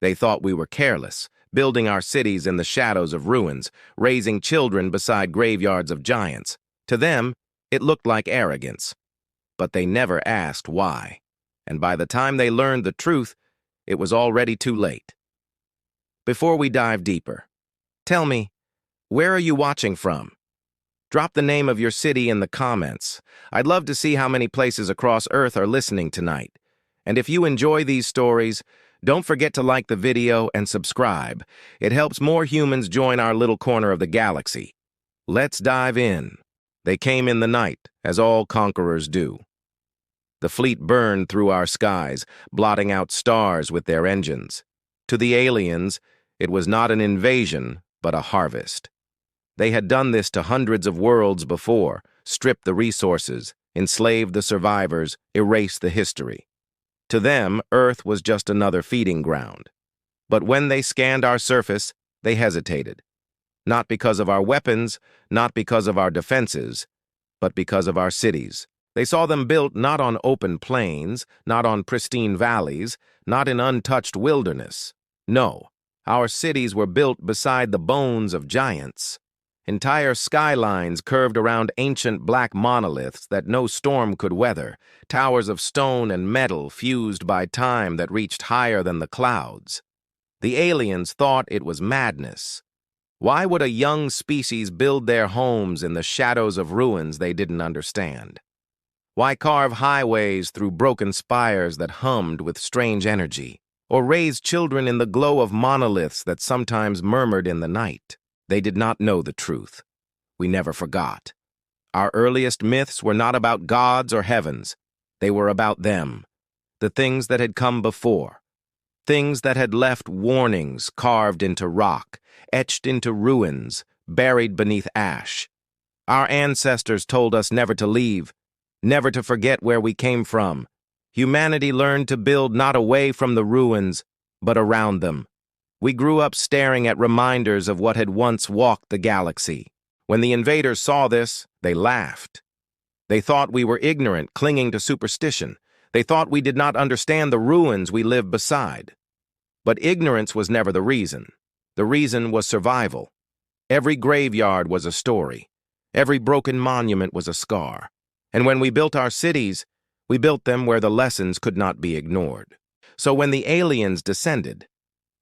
They thought we were careless, building our cities in the shadows of ruins, raising children beside graveyards of giants. To them, it looked like arrogance. But they never asked why. And by the time they learned the truth, it was already too late. Before we dive deeper, tell me, where are you watching from? Drop the name of your city in the comments. I'd love to see how many places across Earth are listening tonight. And if you enjoy these stories, don't forget to like the video and subscribe. It helps more humans join our little corner of the galaxy. Let's dive in. They came in the night, as all conquerors do. The fleet burned through our skies, blotting out stars with their engines. To the aliens, it was not an invasion, but a harvest. They had done this to hundreds of worlds before, stripped the resources, enslaved the survivors, erased the history. To them, Earth was just another feeding ground. But when they scanned our surface, they hesitated. Not because of our weapons, not because of our defenses, but because of our cities. They saw them built not on open plains, not on pristine valleys, not in untouched wilderness. No, our cities were built beside the bones of giants. Entire skylines curved around ancient black monoliths that no storm could weather, towers of stone and metal fused by time that reached higher than the clouds. The aliens thought it was madness. Why would a young species build their homes in the shadows of ruins they didn't understand? Why carve highways through broken spires that hummed with strange energy, or raise children in the glow of monoliths that sometimes murmured in the night? They did not know the truth. We never forgot. Our earliest myths were not about gods or heavens. They were about them, the things that had come before, things that had left warnings carved into rock, etched into ruins, buried beneath ash. Our ancestors told us never to leave, never to forget where we came from. Humanity learned to build not away from the ruins, but around them. We grew up staring at reminders of what had once walked the galaxy. When the invaders saw this, they laughed. They thought we were ignorant, clinging to superstition. They thought we did not understand the ruins we lived beside. But ignorance was never the reason. The reason was survival. Every graveyard was a story. Every broken monument was a scar. And when we built our cities, we built them where the lessons could not be ignored. So when the aliens descended,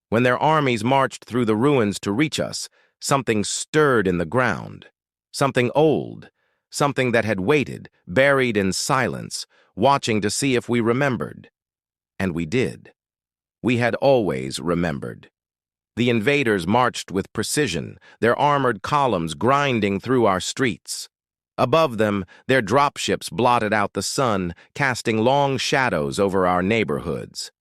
when their armies marched through the ruins to reach us, something stirred in the ground. Something old, something that had waited, buried in silence, watching to see if we remembered. And we did. We had always remembered. The invaders marched with precision, their armored columns grinding through our streets. Above them, their dropships blotted out the sun, casting long shadows over our neighborhoods.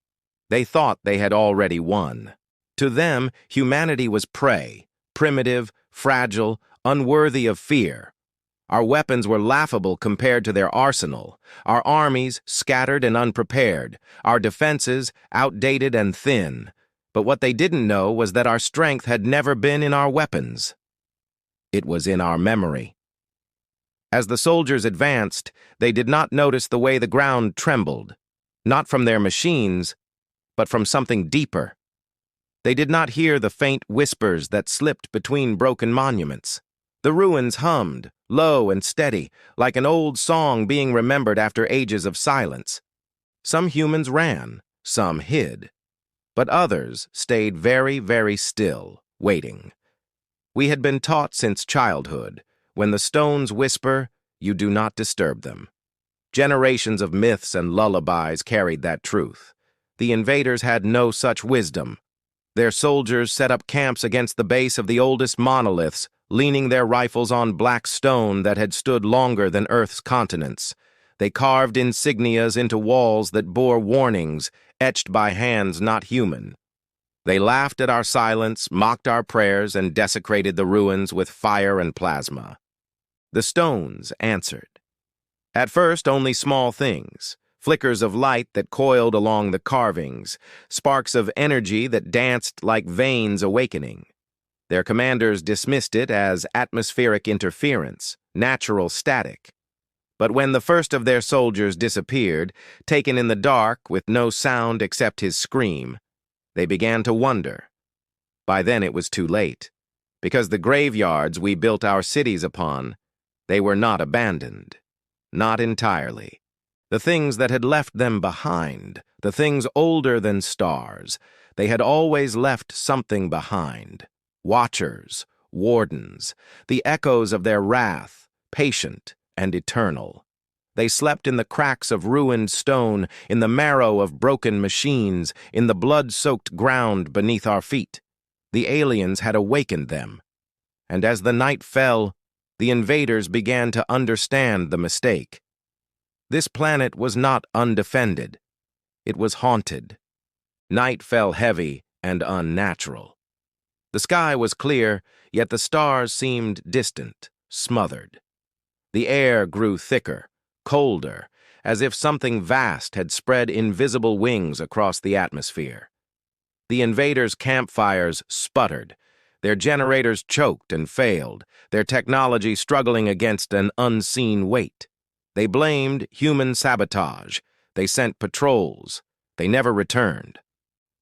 They thought they had already won. To them, humanity was prey, primitive, fragile, unworthy of fear. Our weapons were laughable compared to their arsenal, our armies scattered and unprepared, our defenses outdated and thin. But what they didn't know was that our strength had never been in our weapons. It was in our memory. As the soldiers advanced, they did not notice the way the ground trembled, not from their machines, but from something deeper. They did not hear the faint whispers that slipped between broken monuments. The ruins hummed, low and steady, like an old song being remembered after ages of silence. Some humans ran, some hid, but others stayed very, very still, waiting. We had been taught since childhood, when the stones whisper, you do not disturb them. Generations of myths and lullabies carried that truth. The invaders had no such wisdom. Their soldiers set up camps against the base of the oldest monoliths, leaning their rifles on black stone that had stood longer than Earth's continents. They carved insignias into walls that bore warnings, etched by hands not human. They laughed at our silence, mocked our prayers, and desecrated the ruins with fire and plasma. The stones answered. At first, only small things. Flickers of light that coiled along the carvings, sparks of energy that danced like veins awakening. Their commanders dismissed it as atmospheric interference, natural static. But when the first of their soldiers disappeared, taken in the dark with no sound except his scream, They began to wonder. By then it was too late, because the graveyards we built our cities upon, they were not abandoned. Not entirely. The things that had left them behind, the things older than stars, they had always left something behind. Watchers, wardens, the echoes of their wrath, patient and eternal. They slept in the cracks of ruined stone, in the marrow of broken machines, in the blood-soaked ground beneath our feet. The aliens had awakened them. And as the night fell, the invaders began to understand the mistake. This planet was not undefended. It was haunted. Night fell heavy and unnatural. The sky was clear, yet the stars seemed distant, smothered. The air grew thicker, colder, as if something vast had spread invisible wings across the atmosphere. The invaders' campfires sputtered, their generators choked and failed, their technology struggling against an unseen weight. They blamed human sabotage. They sent patrols. They never returned.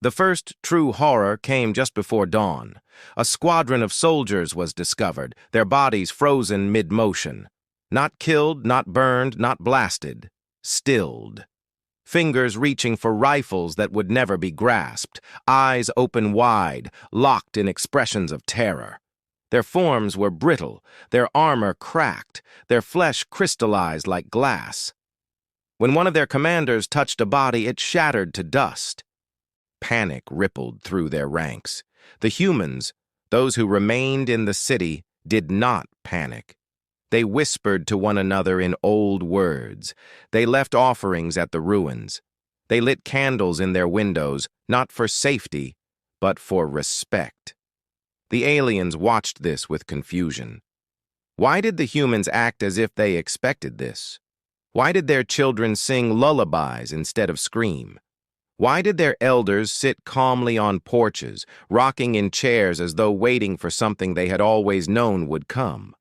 The first true horror came just before dawn. A squadron of soldiers was discovered, their bodies frozen mid-motion. Not killed, not burned, not blasted. Stilled. Fingers reaching for rifles that would never be grasped, eyes open wide, locked in expressions of terror. Their forms were brittle, their armor cracked, their flesh crystallized like glass. When one of their commanders touched a body, it shattered to dust. Panic rippled through their ranks. The humans, those who remained in the city, did not panic. They whispered to one another in old words. They left offerings at the ruins. They lit candles in their windows, not for safety, but for respect. The aliens watched this with confusion. Why did the humans act as if they expected this? Why did their children sing lullabies instead of scream? Why did their elders sit calmly on porches, rocking in chairs as though waiting for something they had always known would come?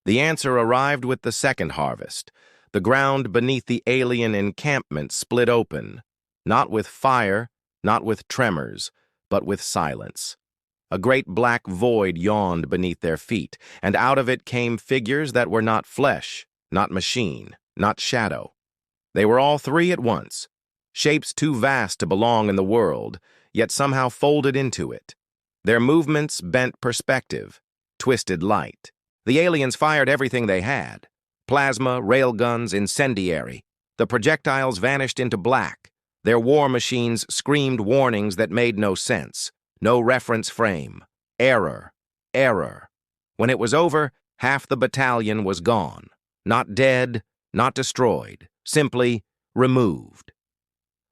The answer arrived with the second harvest. The ground beneath the alien encampment split open, not with fire, not with tremors, but with silence. A great black void yawned beneath their feet, and out of it came figures that were not flesh, not machine, not shadow. They were all three at once, shapes too vast to belong in the world, yet somehow folded into it. Their movements bent perspective, twisted light. The aliens fired everything they had. Plasma, railguns, incendiary. The projectiles vanished into black. Their war machines screamed warnings that made no sense. No reference frame. Error. Error. When it was over, half the battalion was gone. Not dead, not destroyed. Simply removed.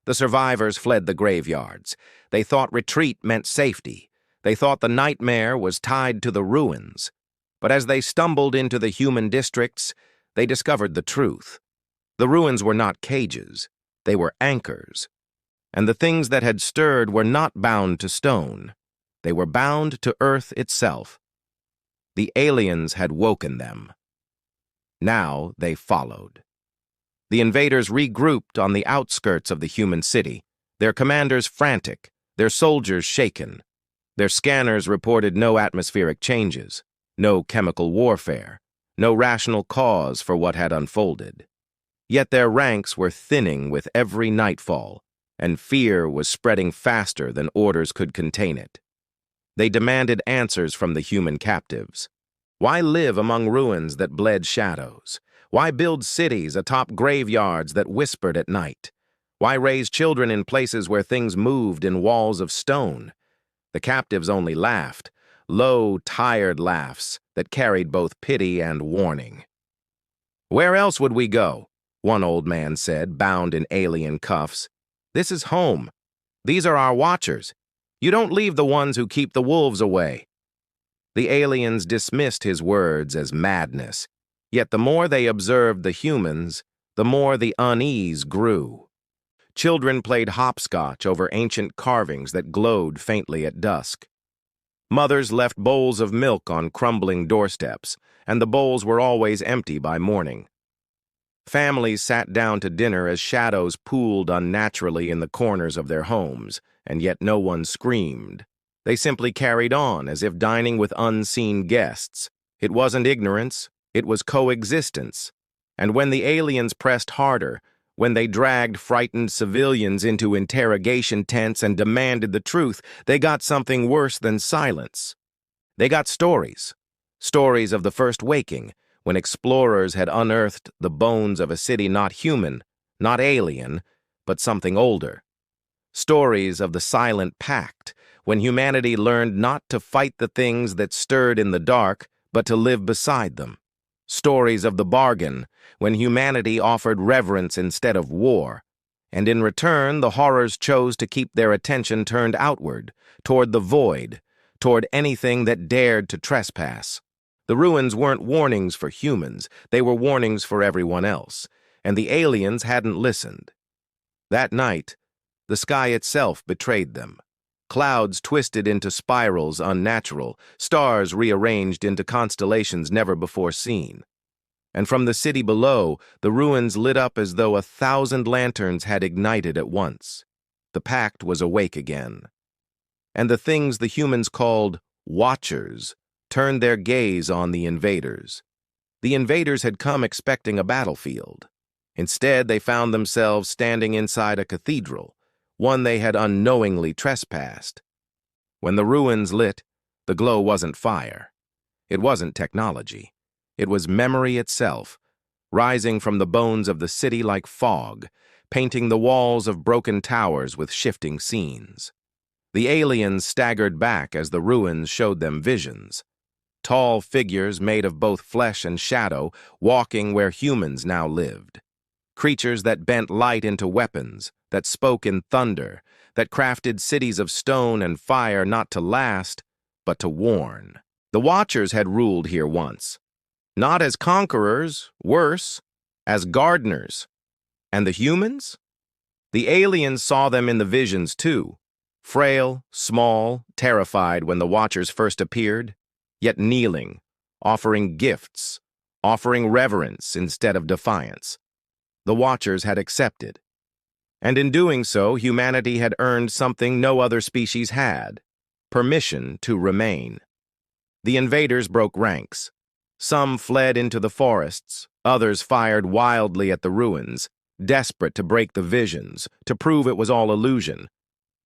The survivors fled the graveyards. They thought retreat meant safety. They thought the nightmare was tied to the ruins. But as they stumbled into the human districts, they discovered the truth. The ruins were not cages. They were anchors. And the things that had stirred were not bound to stone. They were bound to earth itself. The aliens had woken them. Now they followed. The invaders regrouped on the outskirts of the human city, their commanders frantic, their soldiers shaken. Their scanners reported no atmospheric changes, no chemical warfare, no rational cause for what had unfolded. Yet their ranks were thinning with every nightfall, and fear was spreading faster than orders could contain it. They demanded answers from the human captives. Why live among ruins that bled shadows? Why build cities atop graveyards that whispered at night? Why raise children in places where things moved in walls of stone? The captives only laughed, low, tired laughs that carried both pity and warning. "Where else would we go?" one old man said, bound in alien cuffs. "This is home. These are our watchers. You don't leave the ones who keep the wolves away." The aliens dismissed his words as madness, yet the more they observed the humans, the more the unease grew. Children played hopscotch over ancient carvings that glowed faintly at dusk. Mothers left bowls of milk on crumbling doorsteps, and the bowls were always empty by morning. Families sat down to dinner as shadows pooled unnaturally in the corners of their homes, and yet no one screamed. They simply carried on as if dining with unseen guests. It wasn't ignorance, it was coexistence. And when the aliens pressed harder, when they dragged frightened civilians into interrogation tents and demanded the truth, they got something worse than silence. They got stories. Stories of the first waking, when explorers had unearthed the bones of a city not human, not alien, but something older. Stories of the silent pact, when humanity learned not to fight the things that stirred in the dark, but to live beside them. Stories of the bargain, when humanity offered reverence instead of war, and in return the horrors chose to keep their attention turned outward, toward the void, toward anything that dared to trespass. The ruins weren't warnings for humans, they were warnings for everyone else, and the aliens hadn't listened. That night, the sky itself betrayed them. Clouds twisted into spirals unnatural, stars rearranged into constellations never before seen. And from the city below, the ruins lit up as though 1,000 lanterns had ignited at once. The pact was awake again. And the things the humans called Watchers turned their gaze on the invaders. The invaders had come expecting a battlefield. Instead, they found themselves standing inside a cathedral, one they had unknowingly trespassed. When the ruins lit, the glow wasn't fire. It wasn't technology. It was memory itself, rising from the bones of the city like fog, painting the walls of broken towers with shifting scenes. The aliens staggered back as the ruins showed them visions. Tall figures made of both flesh and shadow, walking where humans now lived. Creatures that bent light into weapons, that spoke in thunder, that crafted cities of stone and fire not to last, but to warn. The Watchers had ruled here once. Not as conquerors, worse, as gardeners. And the humans? The aliens saw them in the visions too. Frail, small, terrified when the Watchers first appeared, yet kneeling, offering gifts, offering reverence instead of defiance. The Watchers had accepted. And in doing so, humanity had earned something no other species had: permission to remain. The invaders broke ranks. Some fled into the forests, others fired wildly at the ruins, desperate to break the visions, to prove it was all illusion.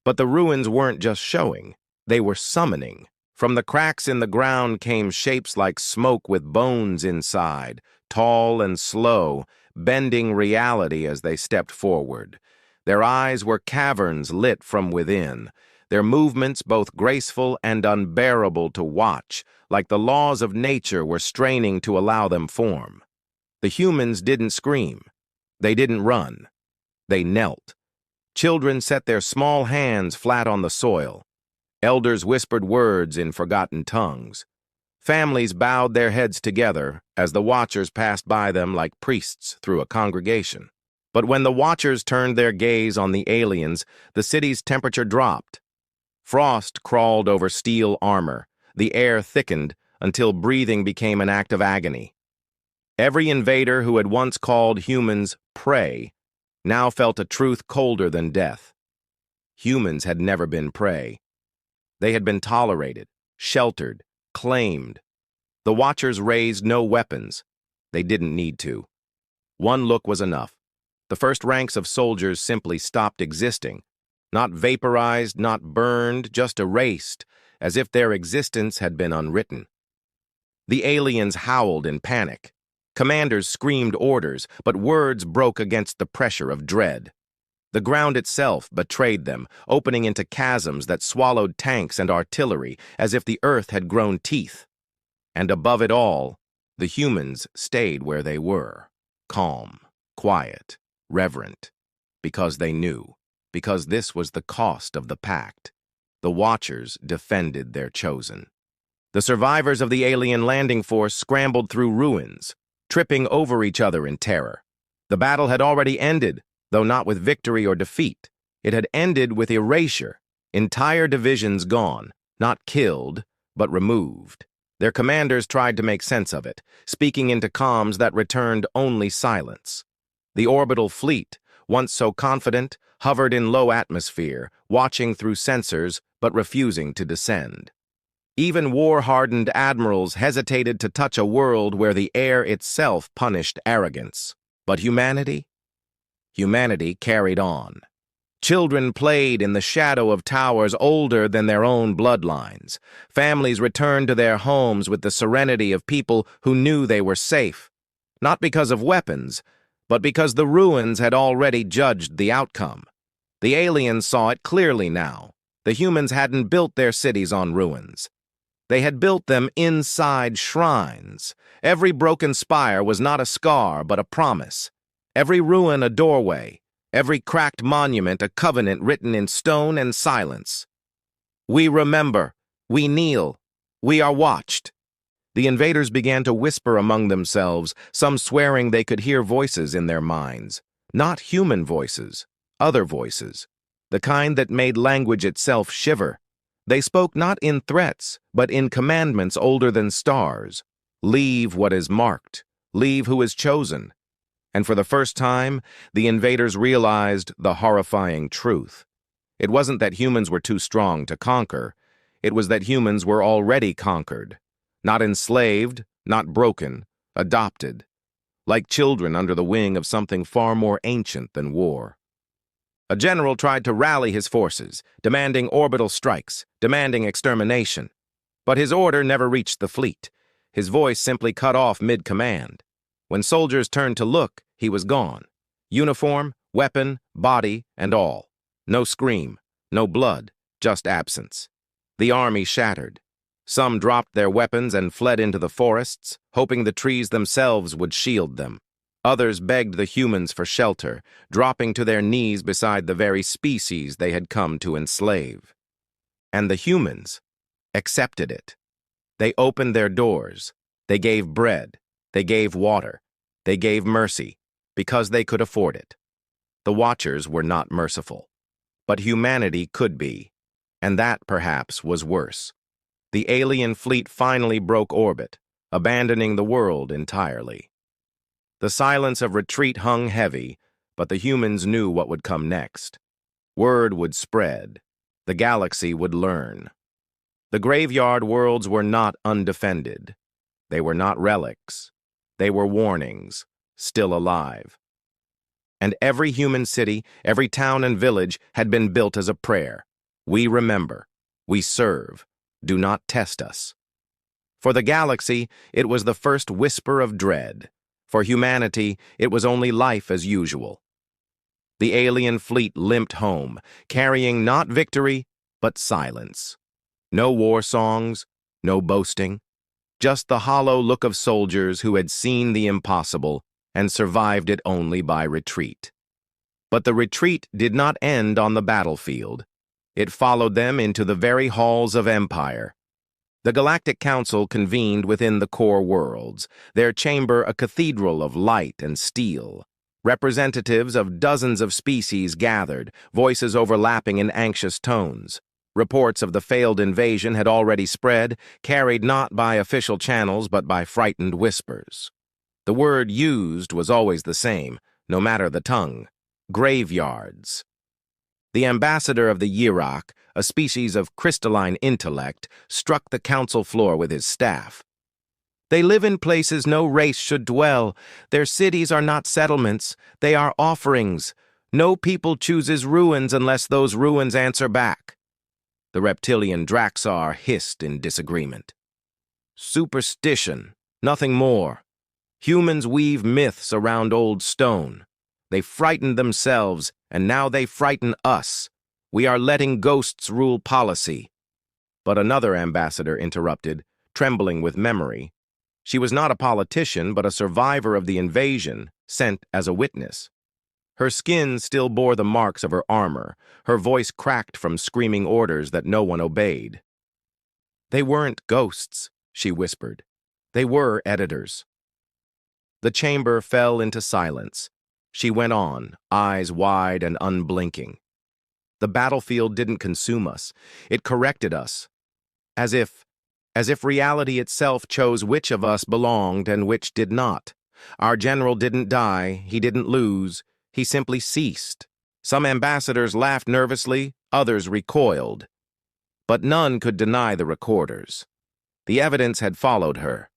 But the ruins weren't just showing, they were summoning. From the cracks in the ground came shapes like smoke with bones inside, tall and slow, bending reality as they stepped forward. Their eyes were caverns lit from within, their movements both graceful and unbearable to watch, like the laws of nature were straining to allow them form. The humans didn't scream. They didn't run. They knelt. Children set their small hands flat on the soil. Elders whispered words in forgotten tongues. Families bowed their heads together as the Watchers passed by them like priests through a congregation. But when the Watchers turned their gaze on the aliens, the city's temperature dropped. Frost crawled over steel armor. The air thickened until breathing became an act of agony. Every invader who had once called humans prey now felt a truth colder than death. Humans had never been prey. They had been tolerated, sheltered, claimed. The Watchers raised no weapons. They didn't need to. One look was enough. The first ranks of soldiers simply stopped existing. Not vaporized, not burned, just erased, as if their existence had been unwritten. The aliens howled in panic. Commanders screamed orders, but words broke against the pressure of dread. The ground itself betrayed them, opening into chasms that swallowed tanks and artillery as if the earth had grown teeth. And above it all, the humans stayed where they were, calm, quiet, reverent, because they knew, because this was the cost of the pact. The Watchers defended their chosen. The survivors of the alien landing force scrambled through ruins, tripping over each other in terror. The battle had already ended, though not with victory or defeat. It had ended with erasure, entire divisions gone, not killed, but removed. Their commanders tried to make sense of it, speaking into comms that returned only silence. The orbital fleet, once so confident, hovered in low atmosphere, watching through sensors but refusing to descend. Even war-hardened admirals hesitated to touch a world where the air itself punished arrogance. But humanity? Humanity carried on. Children played in the shadow of towers older than their own bloodlines. Families returned to their homes with the serenity of people who knew they were safe, not because of weapons, but because the ruins had already judged the outcome. The aliens saw it clearly now. The humans hadn't built their cities on ruins. They had built them inside shrines. Every broken spire was not a scar, but a promise. Every ruin a doorway. Every cracked monument a covenant written in stone and silence. We remember. We kneel. We are watched. The invaders began to whisper among themselves, some swearing they could hear voices in their minds. Not human voices, other voices. The kind that made language itself shiver. They spoke not in threats, but in commandments older than stars. Leave what is marked. Leave who is chosen. And for the first time, the invaders realized the horrifying truth. It wasn't that humans were too strong to conquer. It was that humans were already conquered. Not enslaved, not broken, adopted. Like children under the wing of something far more ancient than war. A general tried to rally his forces, demanding orbital strikes, demanding extermination. But his order never reached the fleet. His voice simply cut off mid-command. When soldiers turned to look, he was gone. Uniform, weapon, body, and all. No scream, no blood, just absence. The army shattered. Some dropped their weapons and fled into the forests, hoping the trees themselves would shield them. Others begged the humans for shelter, dropping to their knees beside the very species they had come to enslave. And the humans accepted it. They opened their doors. They gave bread. They gave water. They gave mercy, because they could afford it. The Watchers were not merciful. But humanity could be, and that, perhaps, was worse. The alien fleet finally broke orbit, abandoning the world entirely. The silence of retreat hung heavy, but the humans knew what would come next. Word would spread. The galaxy would learn. The graveyard worlds were not undefended. They were not relics. They were warnings, still alive. And every human city, every town and village had been built as a prayer. We remember. We serve. Do not test us. For the galaxy, it was the first whisper of dread. For humanity, it was only life as usual. The alien fleet limped home, carrying not victory, but silence. No war songs, no boasting, just the hollow look of soldiers who had seen the impossible and survived it only by retreat. But the retreat did not end on the battlefield. It followed them into the very halls of empire. The Galactic Council convened within the core worlds, their chamber a cathedral of light and steel. Representatives of dozens of species gathered, voices overlapping in anxious tones. Reports of the failed invasion had already spread, carried not by official channels but by frightened whispers. The word used was always the same, no matter the tongue: graveyards. The ambassador of the Yirok, a species of crystalline intellect, struck the council floor with his staff. They live in places no race should dwell. Their cities are not settlements. They are offerings. No people chooses ruins unless those ruins answer back. The reptilian Draxar hissed in disagreement. Superstition, nothing more. Humans weave myths around old stone. They frightened themselves, and now they frighten us. We are letting ghosts rule policy. But another ambassador interrupted, trembling with memory. She was not a politician, but a survivor of the invasion, sent as a witness. Her skin still bore the marks of her armor. Her voice cracked from screaming orders that no one obeyed. They weren't ghosts, she whispered. They were editors. The chamber fell into silence. She went on, eyes wide and unblinking. The battlefield didn't consume us. It corrected us. As if reality itself chose which of us belonged and which did not. Our general didn't die. He didn't lose. He simply ceased. Some ambassadors laughed nervously, others recoiled. But none could deny the recorders. The evidence had followed her.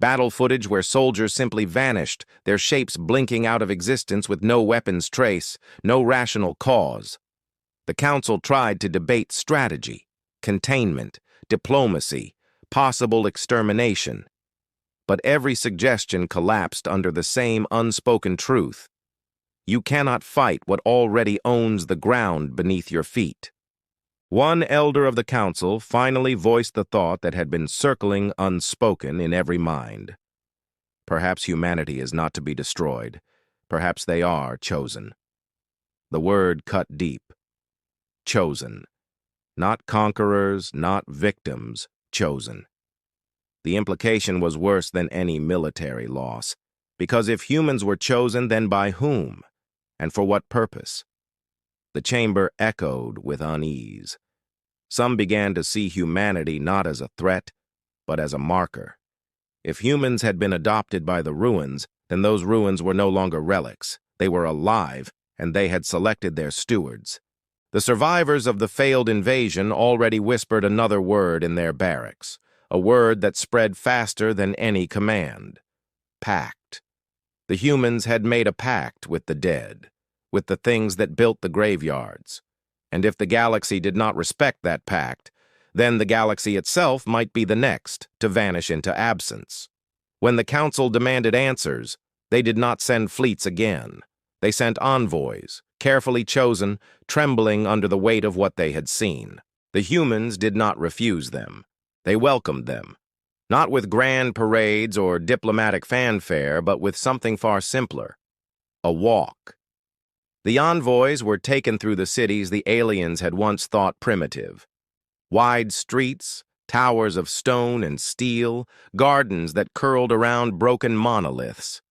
Battle footage where soldiers simply vanished, their shapes blinking out of existence with no weapons trace, no rational cause. The council tried to debate strategy, containment, diplomacy, possible extermination. But every suggestion collapsed under the same unspoken truth. You cannot fight what already owns the ground beneath your feet. One elder of the council finally voiced the thought that had been circling unspoken in every mind. Perhaps humanity is not to be destroyed. Perhaps they are chosen. The word cut deep. Chosen. Not conquerors, not victims, chosen. The implication was worse than any military loss, because if humans were chosen, then by whom, and for what purpose? The chamber echoed with unease. Some began to see humanity not as a threat, but as a marker. If humans had been adopted by the ruins, then those ruins were no longer relics. They were alive, and they had selected their stewards. The survivors of the failed invasion already whispered another word in their barracks, a word that spread faster than any command. Pact. The humans had made a pact with the dead, with the things that built the graveyards. And if the galaxy did not respect that pact, then the galaxy itself might be the next to vanish into absence. When the council demanded answers, they did not send fleets again. They sent envoys, carefully chosen, trembling under the weight of what they had seen. The humans did not refuse them. They welcomed them, not with grand parades or diplomatic fanfare, but with something far simpler: a walk. The envoys were taken through the cities the aliens had once thought primitive. Wide streets, towers of stone and steel, gardens that curled around broken monoliths.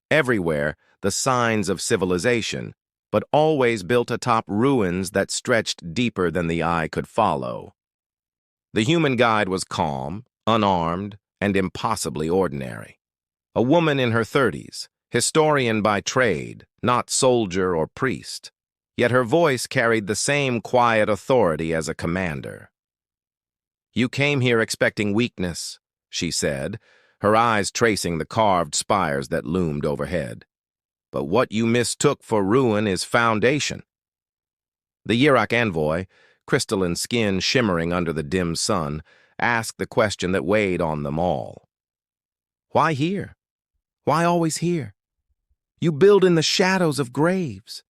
Everywhere, the signs of civilization, but always built atop ruins that stretched deeper than the eye could follow. The human guide was calm, unarmed, and impossibly ordinary. A woman in her 30s, historian by trade, not soldier or priest. Yet her voice carried the same quiet authority as a commander. "You came here expecting weakness," she said, her eyes tracing the carved spires that loomed overhead. "But what you mistook for ruin is foundation." The Yirok envoy, crystalline skin shimmering under the dim sun, asked the question that weighed on them all. "Why here? Why always here? You build in the shadows of graves.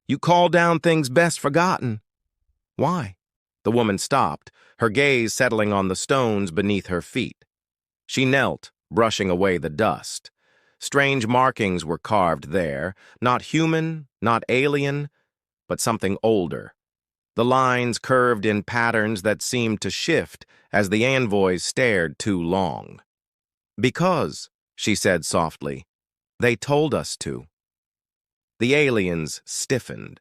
You call down things best forgotten. Why?" The woman stopped, her gaze settling on the stones beneath her feet. She knelt, brushing away the dust. Strange markings were carved there, not human, not alien, but something older. The lines curved in patterns that seemed to shift as the envoys stared too long. "Because," she said softly, "they told us to." The aliens stiffened.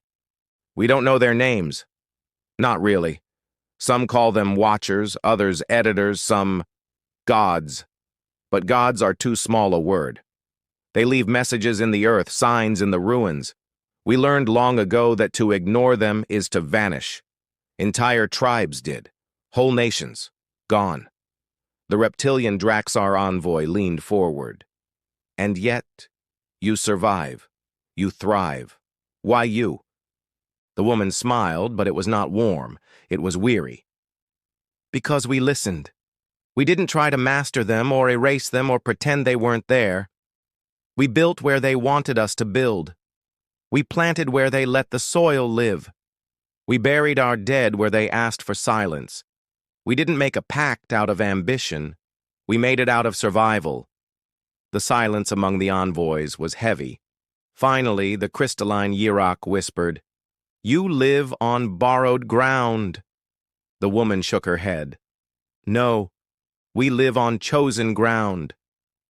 "We don't know their names." "Not really. Some call them watchers, others editors, some gods. But gods are too small a word. They leave messages in the earth, signs in the ruins. We learned long ago that to ignore them is to vanish. Entire tribes did. Whole nations. Gone." The reptilian Draxar envoy leaned forward. "And yet, you survive. You thrive. Why you?" The woman smiled, but it was not warm. It was weary. "Because we listened. We didn't try to master them or erase them or pretend they weren't there. We built where they wanted us to build. We planted where they let the soil live. We buried our dead where they asked for silence. We didn't make a pact out of ambition. We made it out of survival." The silence among the envoys was heavy. Finally, the crystalline Yirok whispered, "You live on borrowed ground." The woman shook her head. "No, we live on chosen ground."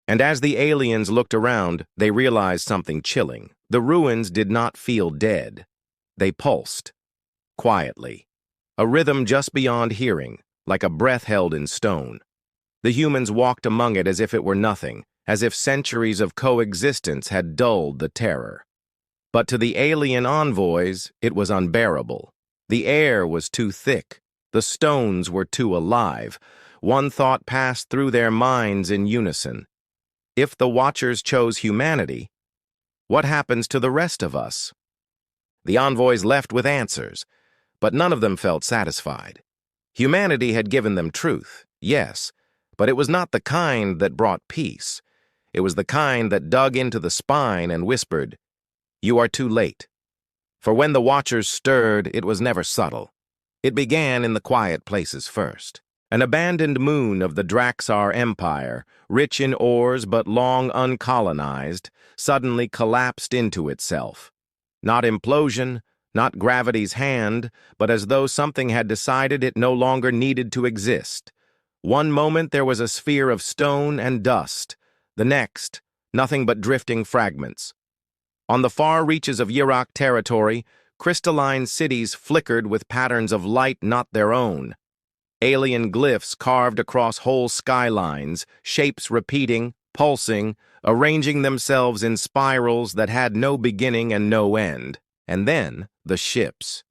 And as the aliens looked around, they realized something chilling. The ruins did not feel dead. They pulsed, quietly, a rhythm just beyond hearing, like a breath held in stone. The humans walked among it as if it were nothing, as if centuries of coexistence had dulled the terror. But to the alien envoys, it was unbearable. The air was too thick. The stones were too alive. One thought passed through their minds in unison. If the Watchers chose humanity, what happens to the rest of us? The envoys left with answers, but none of them felt satisfied. Humanity had given them truth, yes, but it was not the kind that brought peace. It was the kind that dug into the spine and whispered, "You are too late." For when the Watchers stirred, it was never subtle. It began in the quiet places first. An abandoned moon of the Draxar Empire, rich in ores but long uncolonized, suddenly collapsed into itself. Not implosion, not gravity's hand, but as though something had decided it no longer needed to exist. One moment there was a sphere of stone and dust. The next, nothing but drifting fragments. On the far reaches of Yurok territory, crystalline cities flickered with patterns of light not their own. Alien glyphs carved across whole skylines, shapes repeating, pulsing, arranging themselves in spirals that had no beginning and no end. And then, the ships.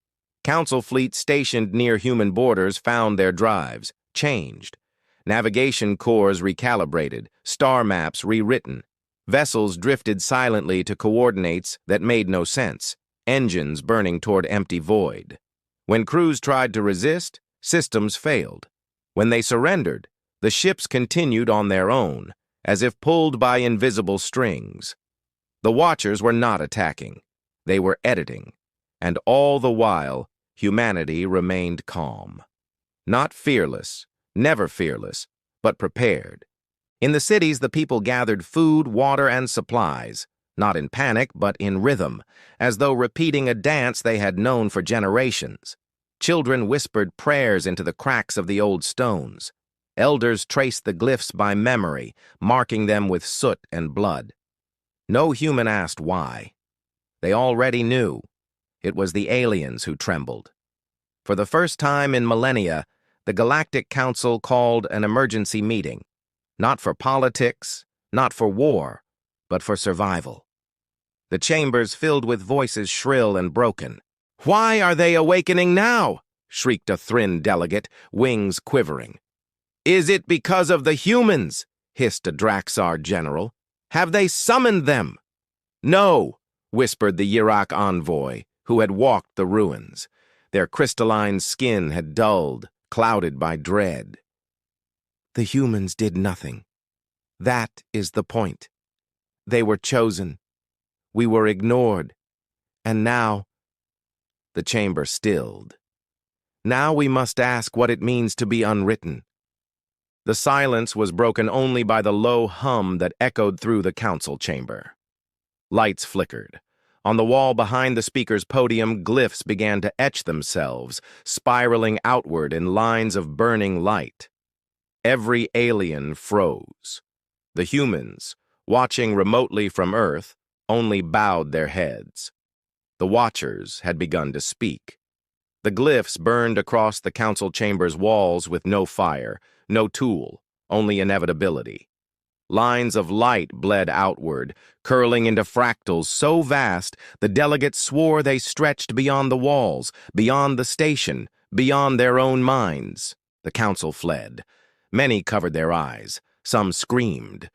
Council fleets stationed near human borders found their drives, changed. Navigation cores recalibrated, star maps rewritten. Vessels drifted silently to coordinates that made no sense, engines burning toward empty void. When crews tried to resist, systems failed. When they surrendered, the ships continued on their own, as if pulled by invisible strings. The Watchers were not attacking. They were editing. And all the while, humanity remained calm. Not fearless, never fearless, but prepared. In the cities, the people gathered food, water, and supplies, not in panic, but in rhythm, as though repeating a dance they had known for generations. Children whispered prayers into the cracks of the old stones. Elders traced the glyphs by memory, marking them with soot and blood. No human asked why. They already knew. It was the aliens who trembled. For the first time in millennia, the Galactic Council called an emergency meeting. Not for politics, not for war, but for survival. The chambers filled with voices shrill and broken. "Why are they awakening now?" shrieked a Thryn delegate, wings quivering. "Is it because of the humans?" hissed a Draxar general. "Have they summoned them?" "No," whispered the Yurok envoy, who had walked the ruins. Their crystalline skin had dulled, clouded by dread. "The humans did nothing. That is the point. They were chosen. We were ignored. And now—" The chamber stilled. "Now we must ask what it means to be unwritten." The silence was broken only by the low hum that echoed through the council chamber. Lights flickered. On the wall behind the speaker's podium, glyphs began to etch themselves, spiraling outward in lines of burning light. Every alien froze. The humans, watching remotely from Earth, only bowed their heads. The Watchers had begun to speak. The glyphs burned across the council chamber's walls with no fire, no tool, only inevitability. Lines of light bled outward, curling into fractals so vast the delegates swore they stretched beyond the walls, beyond the station, beyond their own minds. The council fled. Many covered their eyes. Some screamed.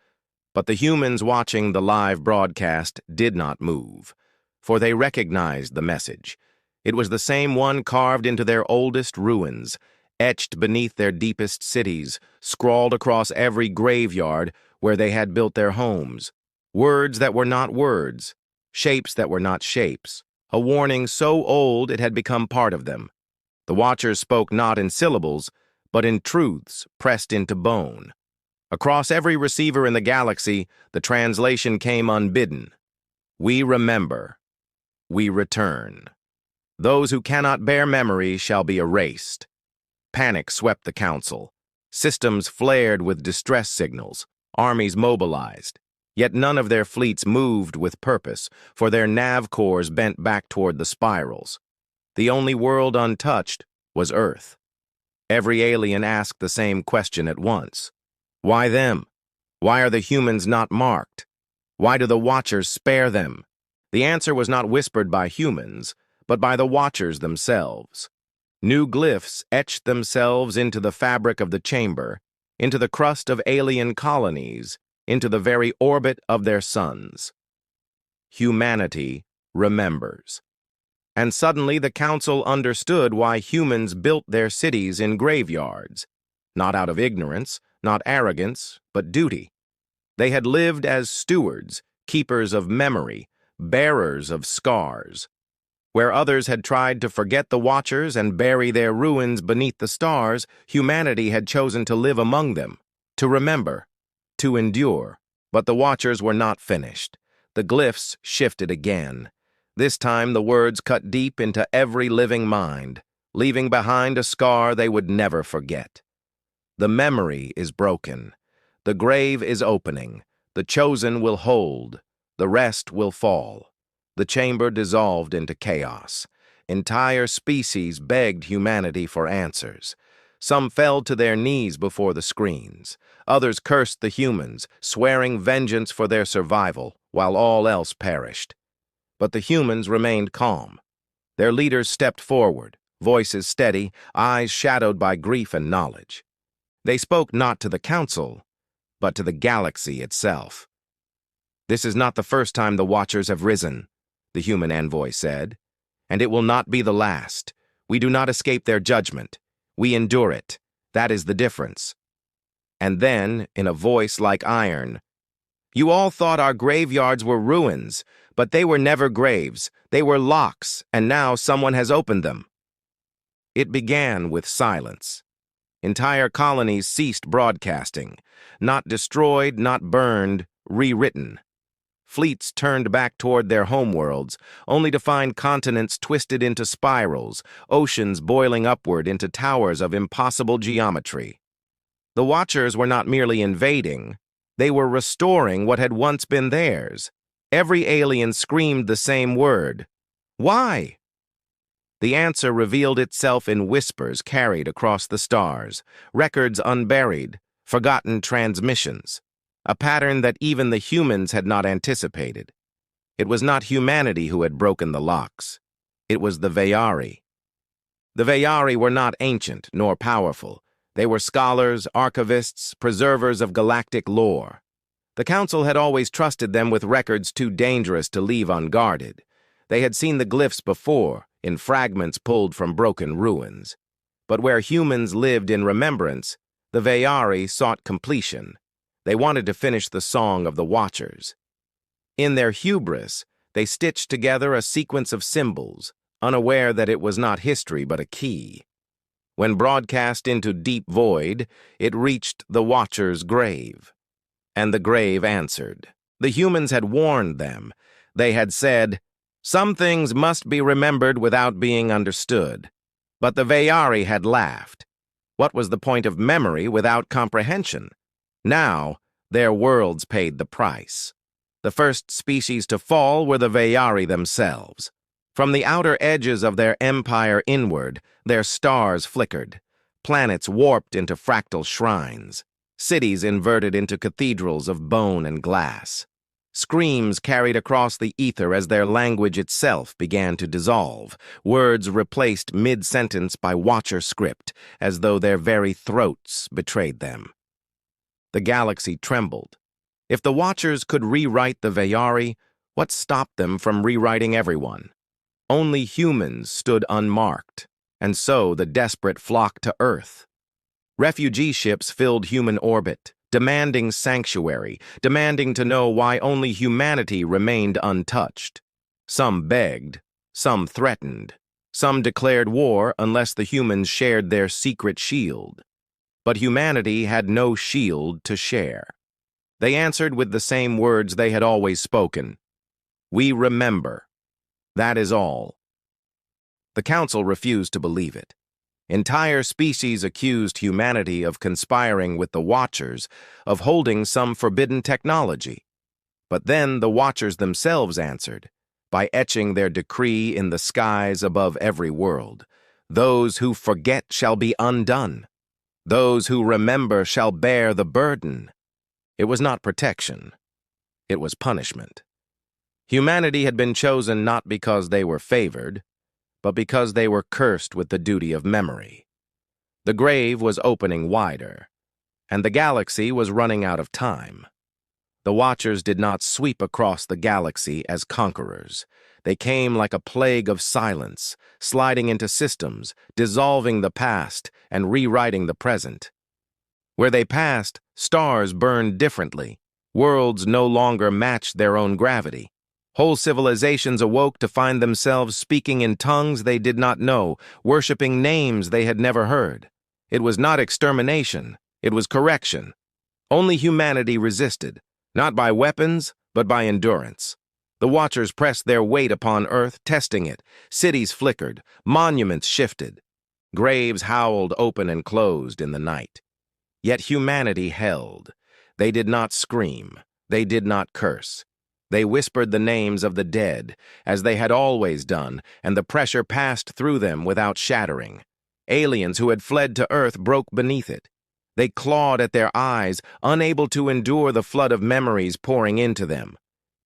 But the humans watching the live broadcast did not move, for they recognized the message. It was the same one carved into their oldest ruins, etched beneath their deepest cities, scrawled across every graveyard where they had built their homes. Words that were not words, shapes that were not shapes, a warning so old it had become part of them. The Watchers spoke not in syllables, but in truths pressed into bone. Across every receiver in the galaxy, the translation came unbidden. We remember. We return. Those who cannot bear memory shall be erased. Panic swept the council. Systems flared with distress signals. Armies mobilized. Yet none of their fleets moved with purpose, for their nav cores bent back toward the spirals. The only world untouched was Earth. Every alien asked the same question at once. Why them? Why are the humans not marked? Why do the Watchers spare them? The answer was not whispered by humans, but by the Watchers themselves. New glyphs etched themselves into the fabric of the chamber, into the crust of alien colonies, into the very orbit of their suns. Humanity remembers. And suddenly the council understood why humans built their cities in graveyards, not out of ignorance, not arrogance, but duty. They had lived as stewards, keepers of memory, bearers of scars. Where others had tried to forget the Watchers and bury their ruins beneath the stars, humanity had chosen to live among them, to remember, to endure. But the Watchers were not finished. The glyphs shifted again. This time the words cut deep into every living mind, leaving behind a scar they would never forget. The memory is broken. The grave is opening. The chosen will hold. The rest will fall. The chamber dissolved into chaos. Entire species begged humanity for answers. Some fell to their knees before the screens. Others cursed the humans, swearing vengeance for their survival, while all else perished. But the humans remained calm. Their leaders stepped forward, voices steady, eyes shadowed by grief and knowledge. They spoke not to the council, but to the galaxy itself. "This is not the first time the Watchers have risen," the human envoy said, "and it will not be the last. We do not escape their judgment. We endure it. That is the difference." And then, in a voice like iron, "You all thought our graveyards were ruins, but they were never graves. They were locks, and now someone has opened them." It began with silence. Entire colonies ceased broadcasting, not destroyed, not burned, rewritten. Fleets turned back toward their homeworlds, only to find continents twisted into spirals, oceans boiling upward into towers of impossible geometry. The Watchers were not merely invading, they were restoring what had once been theirs. Every alien screamed the same word: "Why?" The answer revealed itself in whispers carried across the stars, records unburied, forgotten transmissions, a pattern that even the humans had not anticipated. It was not humanity who had broken the locks. It was the Veyari. The Veyari were not ancient nor powerful. They were scholars, archivists, preservers of galactic lore. The Council had always trusted them with records too dangerous to leave unguarded. They had seen the glyphs before, in fragments pulled from broken ruins. But where humans lived in remembrance, the Veyari sought completion. They wanted to finish the song of the Watchers. In their hubris, they stitched together a sequence of symbols, unaware that it was not history but a key. When broadcast into deep void, it reached the Watcher's grave. And the grave answered. The humans had warned them. They had said, "Some things must be remembered without being understood." But the Veyari had laughed. What was the point of memory without comprehension? Now, their worlds paid the price. The first species to fall were the Veyari themselves. From the outer edges of their empire inward, their stars flickered. Planets warped into fractal shrines. Cities inverted into cathedrals of bone and glass. Screams carried across the ether as their language itself began to dissolve. Words replaced mid-sentence by Watcher script, as though their very throats betrayed them. The galaxy trembled. If the Watchers could rewrite the Veyari, what stopped them from rewriting everyone? Only humans stood unmarked, and so the desperate flocked to Earth. Refugee ships filled human orbit, demanding sanctuary, demanding to know why only humanity remained untouched. Some begged, some threatened, some declared war unless the humans shared their secret shield. But humanity had no shield to share. They answered with the same words they had always spoken. "We remember. That is all." The Council refused to believe it. Entire species accused humanity of conspiring with the Watchers, of holding some forbidden technology. But then the Watchers themselves answered, by etching their decree in the skies above every world. "Those who forget shall be undone. Those who remember shall bear the burden." It was not protection. It was punishment. Humanity had been chosen not because they were favored, but because they were cursed with the duty of memory. The grave was opening wider, and the galaxy was running out of time. The Watchers did not sweep across the galaxy as conquerors. They came like a plague of silence, sliding into systems, dissolving the past, and rewriting the present. Where they passed, stars burned differently. Worlds no longer matched their own gravity. Whole civilizations awoke to find themselves speaking in tongues they did not know, worshipping names they had never heard. It was not extermination, it was correction. Only humanity resisted, not by weapons, but by endurance. The Watchers pressed their weight upon Earth, testing it. Cities flickered, monuments shifted. Graves howled open and closed in the night. Yet humanity held. They did not scream. They did not curse. They whispered the names of the dead, as they had always done, and the pressure passed through them without shattering. Aliens who had fled to Earth broke beneath it. They clawed at their eyes, unable to endure the flood of memories pouring into them.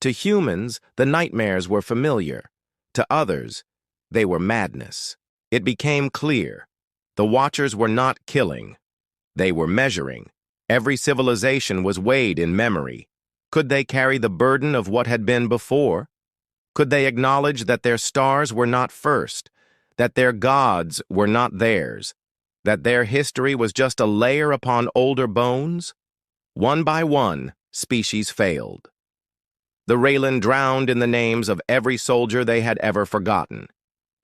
To humans, the nightmares were familiar. To others, they were madness. It became clear. The Watchers were not killing. They were measuring. Every civilization was weighed in memory. Could they carry the burden of what had been before? Could they acknowledge that their stars were not first, that their gods were not theirs, that their history was just a layer upon older bones? One by one, species failed. The Raylan drowned in the names of every soldier they had ever forgotten.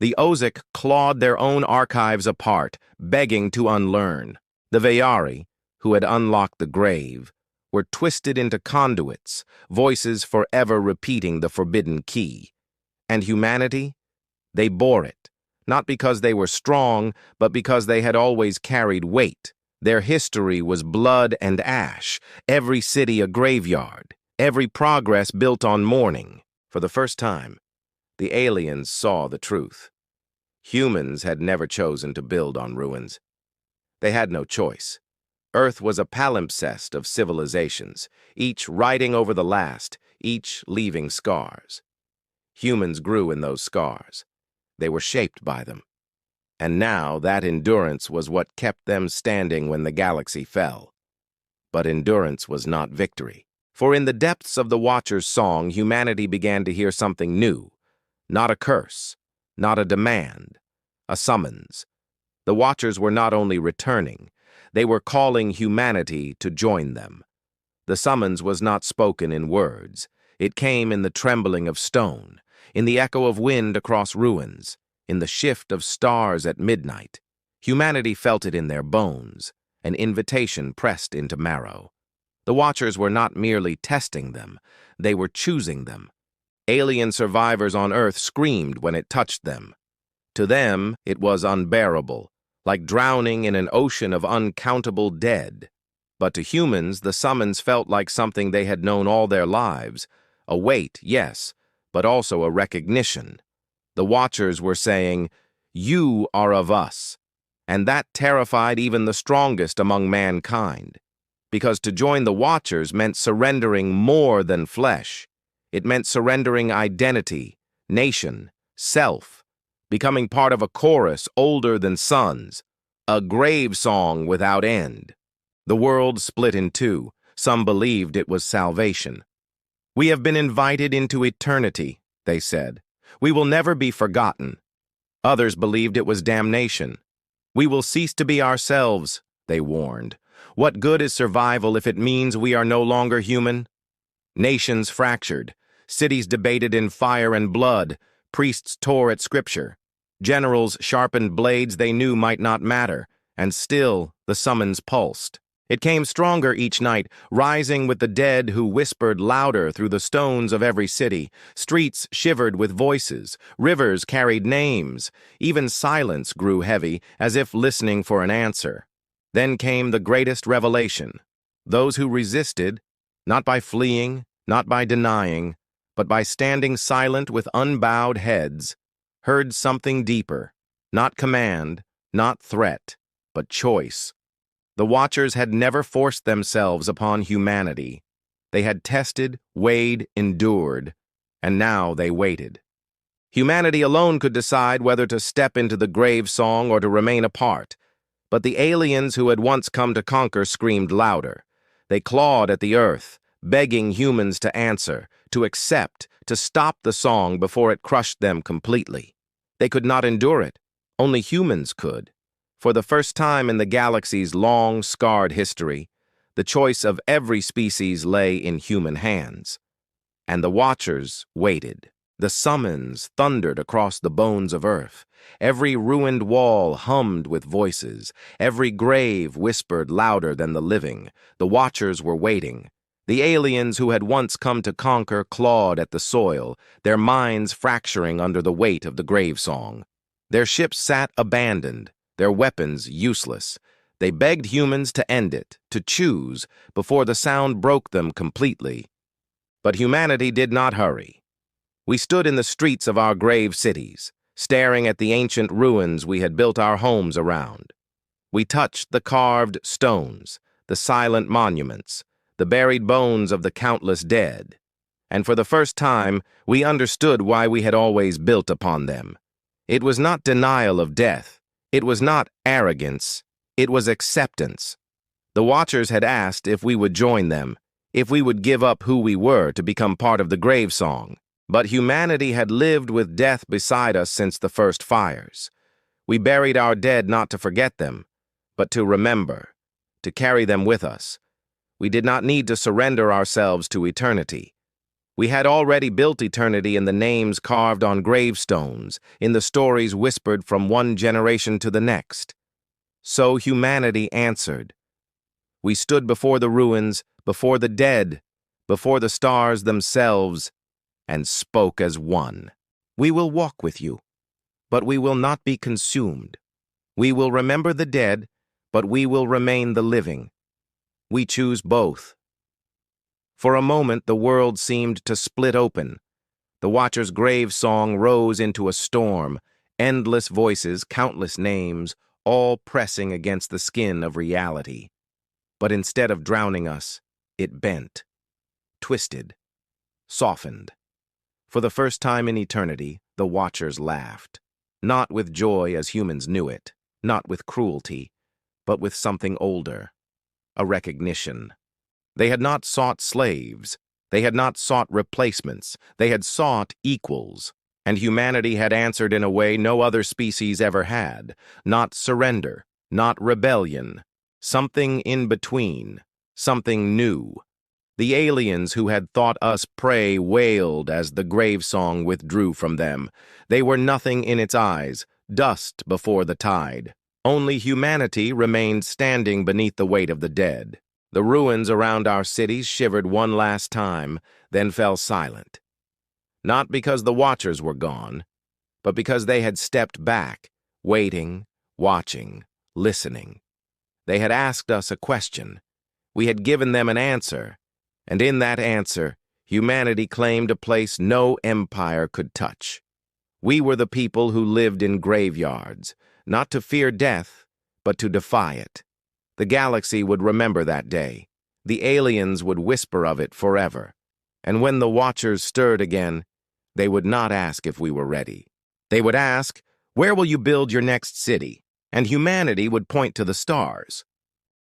The Ozic clawed their own archives apart, begging to unlearn. The Vayari, who had unlocked the grave, were twisted into conduits, voices forever repeating the forbidden key. And humanity? They bore it, not because they were strong, but because they had always carried weight. Their history was blood and ash, every city a graveyard, every progress built on mourning. For the first time, the aliens saw the truth. Humans had never chosen to build on ruins. They had no choice. Earth was a palimpsest of civilizations, each riding over the last, each leaving scars. Humans grew in those scars. They were shaped by them. And now that endurance was what kept them standing when the galaxy fell. But endurance was not victory. For in the depths of the Watcher's song, humanity began to hear something new. Not a curse, not a demand, a summons. The Watchers were not only returning, they were calling humanity to join them. The summons was not spoken in words. It came in the trembling of stone, in the echo of wind across ruins, in the shift of stars at midnight. Humanity felt it in their bones, an invitation pressed into marrow. The Watchers were not merely testing them, they were choosing them. Alien survivors on Earth screamed when it touched them. To them, it was unbearable, like drowning in an ocean of uncountable dead. But to humans, the summons felt like something they had known all their lives. A weight, yes, but also a recognition. The Watchers were saying, "You are of us." And that terrified even the strongest among mankind. Because to join the Watchers meant surrendering more than flesh. It meant surrendering identity, nation, self, becoming part of a chorus older than suns, a grave song without end. The world split in two. Some believed it was salvation. "We have been invited into eternity," they said. "We will never be forgotten." Others believed it was damnation. "We will cease to be ourselves," they warned. "What good is survival if it means we are no longer human?" Nations fractured. Cities debated in fire and blood. Priests tore at scripture. Generals sharpened blades they knew might not matter. And still, the summons pulsed. It came stronger each night, rising with the dead who whispered louder through the stones of every city. Streets shivered with voices. Rivers carried names. Even silence grew heavy, as if listening for an answer. Then came the greatest revelation. Those who resisted, not by fleeing, not by denying, but by standing silent with unbowed heads, heard something deeper, not command, not threat, but choice. The Watchers had never forced themselves upon humanity. They had tested, weighed, endured, And now they waited. Humanity alone could decide whether to step into the grave song or to remain apart. But the aliens who had once come to conquer screamed louder. They clawed at the earth, begging humans to answer, to accept, to stop the song before it crushed them completely. They could not endure it. Only humans could. For the first time in the galaxy's long, scarred history, the choice of every species lay in human hands. And the Watchers waited. The summons thundered across the bones of Earth. Every ruined wall hummed with voices. Every grave whispered louder than the living. The Watchers were waiting. The aliens who had once come to conquer clawed at the soil, their minds fracturing under the weight of the grave song. Their ships sat abandoned, their weapons useless. They begged humans to end it, to choose, before the sound broke them completely. But humanity did not hurry. We stood in the streets of our grave cities, staring at the ancient ruins we had built our homes around. We touched the carved stones, the silent monuments, the buried bones of the countless dead. And for the first time, we understood why we had always built upon them. It was not denial of death. It was not arrogance. It was acceptance. The Watchers had asked if we would join them, if we would give up who we were to become part of the grave song. But humanity had lived with death beside us since the first fires. We buried our dead not to forget them, but to remember, to carry them with us. We did not need to surrender ourselves to eternity. We had already built eternity in the names carved on gravestones, in the stories whispered from one generation to the next. So humanity answered. We stood before the ruins, before the dead, before the stars themselves, and spoke as one. We will walk with you, but we will not be consumed. We will remember the dead, but we will remain the living. We choose both. For a moment, the world seemed to split open. The Watcher's grave song rose into a storm, endless voices, countless names, all pressing against the skin of reality. But instead of drowning us, it bent, twisted, softened. For the first time in eternity, the Watchers laughed. Not with joy as humans knew it, not with cruelty, but with something older, a recognition. They had not sought slaves. They had not sought replacements. They had sought equals. And humanity had answered in a way no other species ever had. Not surrender, not rebellion. Something in between, something new. The aliens who had thought us prey wailed as the grave song withdrew from them. They were nothing in its eyes, dust before the tide. Only humanity remained standing beneath the weight of the dead. The ruins around our cities shivered one last time, then fell silent. Not because the Watchers were gone, but because they had stepped back, waiting, watching, listening. They had asked us a question. We had given them an answer. And in that answer, humanity claimed a place no empire could touch. We were the people who lived in graveyards, not to fear death, but to defy it. The galaxy would remember that day. The aliens would whisper of it forever. And when the Watchers stirred again, they would not ask if we were ready. They would ask, "Where will you build your next city?" And humanity would point to the stars.